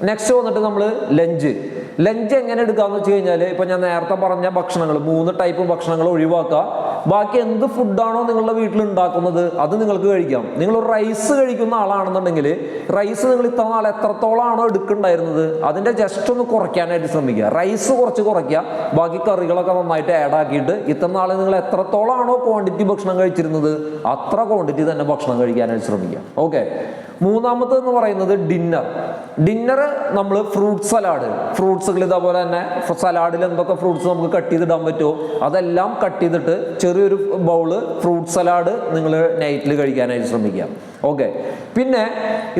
Next വന്നിട്ട് നമ്മൾ lunch എങ്ങനെ എടുക്കാന്ന് വെച്ച് കഴിഞ്ഞാൽ ഇപ്പൊ ഞാൻ നേരത്തെ പറഞ്ഞ ഭക്ഷണങ്ങൾ 3 ടൈപ്പ് ഭക്ഷണങ്ങൾ ഒഴിവാക്കുക. ബാക്കി എന്ത് ഫുഡാണോ നിങ്ങളുടെ വീട്ടിൽ ഉണ്ടാക്കുന്നത് അത് നിങ്ങൾക്ക് കഴിക്കാം. നിങ്ങൾ റൈസ് കഴിക്കുന്ന ആളാണെന്നുണ്ടെങ്കിൽ റൈസ് നിങ്ങൾ ഇത്ര നാൾ എത്രത്തോളമാണോ എടുക്കുന്നുണ്ടായിരുന്നത് അതിന്റെ ജസ്റ്റ് ഒന്ന് കുറയ്ക്കാനായിട്ട് ശ്രമിക്കുക. റൈസ് കുറച്ച് കുറയ്ക്കുക, ബാക്കി കറികളൊക്കെ നന്നായിട്ട് ആഡ് ആക്കിയിട്ട് ഇത്ര നാൾ നിങ്ങൾ എത്രത്തോളമാണോ ക്വാണ്ടിറ്റി ഭക്ഷണം കഴിച്ചിരുന്നത് അത്ര ക്വാണ്ടിറ്റി തന്നെ ഭക്ഷണം കഴിക്കാനായിട്ട് ശ്രമിക്കുക. ഓക്കെ. മൂന്നാമത്തെന്ന് പറയുന്നത് ഡിന്നർ നമ്മൾ ഫ്രൂട്ട്സുകൾ ഇതേപോലെ തന്നെ സലാഡിൽ എന്തൊക്കെ ഫ്രൂട്ട്സ് നമുക്ക് കട്ട് ചെയ്തിടാൻ പറ്റുമോ അതെല്ലാം കട്ട് ചെയ്തിട്ട് ചെറിയൊരു ബൗള് ഫ്രൂട്ട് സലാഡ് നിങ്ങൾ നൈറ്റിൽ കഴിക്കാനായിട്ട് ശ്രമിക്കുക. ഓക്കെ. പിന്നെ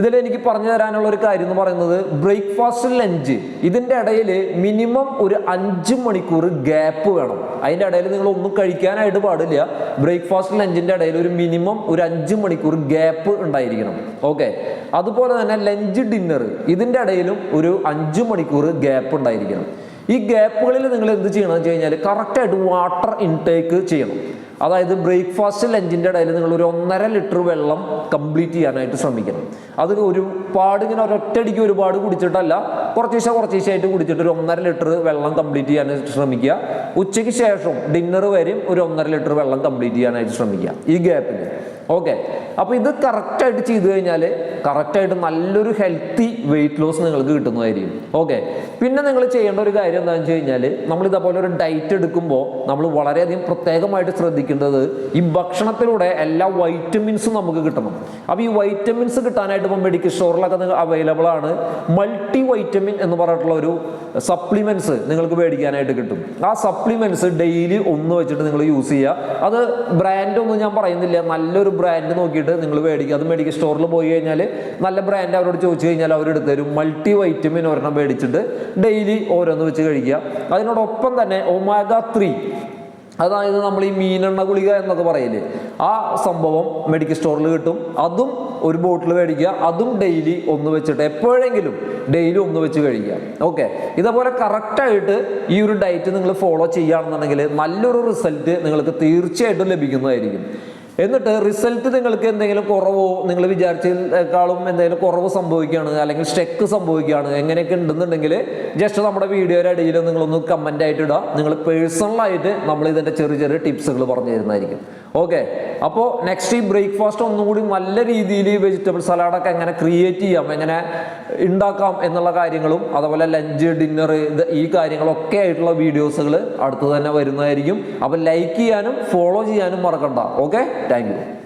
ഇതിൽ എനിക്ക് പറഞ്ഞു തരാനുള്ള ഒരു കാര്യം എന്ന് പറയുന്നത് ബ്രേക്ക്ഫാസ്റ്റ് ലഞ്ച് ഇതിൻ്റെ ഇടയിൽ മിനിമം ഒരു 5 മണിക്കൂർ ഗ്യാപ്പ് വേണം. അതിൻ്റെ ഇടയിൽ നിങ്ങൾ ഒന്നും കഴിക്കാനായിട്ട് പാടില്ല. ബ്രേക്ക്ഫാസ്റ്റ് ലഞ്ചിൻ്റെ ഇടയിൽ ഒരു മിനിമം ഒരു 5 മണിക്കൂർ ഗ്യാപ്പ് ഉണ്ടായിരിക്കണം. ഓക്കെ. അതുപോലെ തന്നെ ലഞ്ച് ഡിന്നർ ഇതിൻ്റെ ഇടയിലും ഒരു 5 മണിക്കൂർ ഗ്യാപ്പ് ഉണ്ടായിരിക്കണം. ഈ ഗ്യാപ്പുകളിൽ നിങ്ങൾ എന്ത് ചെയ്യണം എന്ന് വെച്ച് കഴിഞ്ഞാൽ കറക്റ്റായിട്ട് വാട്ടർ ഇൻടേക്ക് ചെയ്യണം. അതായത് ബ്രേക്ക്ഫാസ്റ്റ് ലഞ്ചിൻ്റെ ഇടയിൽ നിങ്ങൾ ഒരു 1.5 ലിറ്റർ വെള്ളം കംപ്ലീറ്റ് ചെയ്യാനായിട്ട് ശ്രമിക്കണം. അത് ഒരുപാട് ഇങ്ങനെ ഒരൊറ്റയടിക്ക് ഒരുപാട് കുടിച്ചിട്ടല്ല, കുറച്ചീശായിട്ട് കുടിച്ചിട്ട് ഒരു 1.5 ലിറ്റർ വെള്ളം കംപ്ലീറ്റ് ചെയ്യാനായിട്ട് ശ്രമിക്കുക. ഉച്ചയ്ക്ക് ശേഷം ഡിന്നർ വരെയും ഒരു 1.5 ലിറ്റർ വെള്ളം കംപ്ലീറ്റ് ചെയ്യാനായിട്ട് ശ്രമിക്കുക ഈ ഗ്യാപ്പിൽ. ഓക്കെ. അപ്പോൾ ഇത് കറക്റ്റായിട്ട് ചെയ്തു കഴിഞ്ഞാൽ കറക്റ്റായിട്ട് നല്ലൊരു ഹെൽത്തി വെയിറ്റ് ലോസ് നിങ്ങൾക്ക് കിട്ടുന്നതായിരിക്കും. ഓക്കെ. പിന്നെ നിങ്ങൾ ചെയ്യേണ്ട ഒരു കാര്യം എന്താണെന്ന് വെച്ച് കഴിഞ്ഞാൽ നമ്മൾ ഇതേപോലെ ഒരു ഡയറ്റ് എടുക്കുമ്പോൾ നമ്മൾ വളരെയധികം പ്രത്യേകമായിട്ട് ശ്രദ്ധിക്കേണ്ടത് ഈ ഭക്ഷണത്തിലൂടെ എല്ലാ വൈറ്റമിൻസും നമുക്ക് കിട്ടണം. അപ്പോൾ ഈ വൈറ്റമിൻസ് കിട്ടാനായിട്ട് ഇപ്പോൾ മെഡിക്കൽ സ്റ്റോറിലൊക്കെ നിങ്ങൾ അവൈലബിൾ ആണ്. മൾട്ടി വൈറ്റമിൻ എന്ന് പറഞ്ഞിട്ടുള്ള ഒരു സപ്ലിമെന്റ്സ് നിങ്ങൾക്ക് മേടിക്കാനായിട്ട് കിട്ടും. ആ സപ്ലിമെന്റ്സ് ഡെയിലി ഒന്ന് വെച്ചിട്ട് നിങ്ങൾ യൂസ് ചെയ്യുക. അത് ബ്രാൻഡൊന്നും ഞാൻ പറയുന്നില്ല, നല്ലൊരു ബ്രാൻഡ് നോക്കിയിട്ട് നിങ്ങൾ മേടിക്കുക. അത് മെഡിക്കൽ സ്റ്റോറിൽ പോയി കഴിഞ്ഞാൽ നല്ല ബ്രാൻഡ് അവരോട് ചോദിച്ചു കഴിഞ്ഞാൽ അവരെടുത്ത് തരും. മൾട്ടി വൈറ്റമിൻ ഒരെണ്ണം മേടിച്ചിട്ട് ഡെയിലി ഓരോന്ന് വെച്ച് കഴിക്കുക. അതിനോടൊപ്പം തന്നെ ഒമേഗ 3 അതായത് നമ്മൾ ഈ മീനെണ്ണ ഗുളിക എന്നൊക്കെ പറയില്ലേ, ആ സംഭവം മെഡിക്കൽ സ്റ്റോറിൽ കിട്ടും. അതും ഒരു ബോട്ടിൽ മേടിക്കുക. അതും ഡെയിലി ഒന്ന് വെച്ചിട്ട് എപ്പോഴെങ്കിലും ഡെയിലി ഒന്ന് വെച്ച് കഴിക്കുക. ഓക്കെ. ഇതേപോലെ കറക്റ്റായിട്ട് ഈ ഒരു ഡയറ്റ് നിങ്ങൾ ഫോളോ ചെയ്യുകയാണെന്നുണ്ടെങ്കിൽ നല്ലൊരു റിസൾട്ട് നിങ്ങൾക്ക് തീർച്ചയായിട്ടും ലഭിക്കുന്നതായിരിക്കും. എന്നിട്ട് റിസൾട്ട് നിങ്ങൾക്ക് എന്തെങ്കിലും കുറവോ നിങ്ങൾ വിചാരിച്ചതിനേക്കാളും എന്തെങ്കിലും കുറവ് സംഭവിക്കുകയാണ് അല്ലെങ്കിൽ സ്റ്റെക്ക് സംഭവിക്കുകയാണ് എങ്ങനെയൊക്കെ ഉണ്ടെന്നുണ്ടെങ്കിൽ ജസ്റ്റ് നമ്മുടെ വീഡിയോയുടെ ഇടയിൽ നിങ്ങളൊന്ന് കമൻ്റ് ആയിട്ട് ഇടുക. നിങ്ങൾ പേഴ്സണലായിട്ട് നമ്മൾ ഇതിൻ്റെ ചെറിയ ടിപ്സുകൾ പറഞ്ഞു തരുന്നതായിരിക്കും. ഓക്കെ. അപ്പോൾ നെക്സ്റ്റ് ഈ ബ്രേക്ക്ഫാസ്റ്റ് ഒന്നുകൂടി നല്ല രീതിയിൽ വെജിറ്റബിൾ സലാഡൊക്കെ എങ്ങനെ ക്രിയേറ്റ് ചെയ്യാം, എങ്ങനെ ഉണ്ടാക്കാം എന്നുള്ള കാര്യങ്ങളും അതുപോലെ ലഞ്ച് ഡിന്നർ ഈ കാര്യങ്ങളൊക്കെ ആയിട്ടുള്ള വീഡിയോസുകൾ അടുത്ത് തന്നെ വരുന്നതായിരിക്കും. അപ്പോൾ ലൈക്ക് ചെയ്യാനും ഫോളോ ചെയ്യാനും മറക്കണ്ട. ഓക്കെ. Thank you.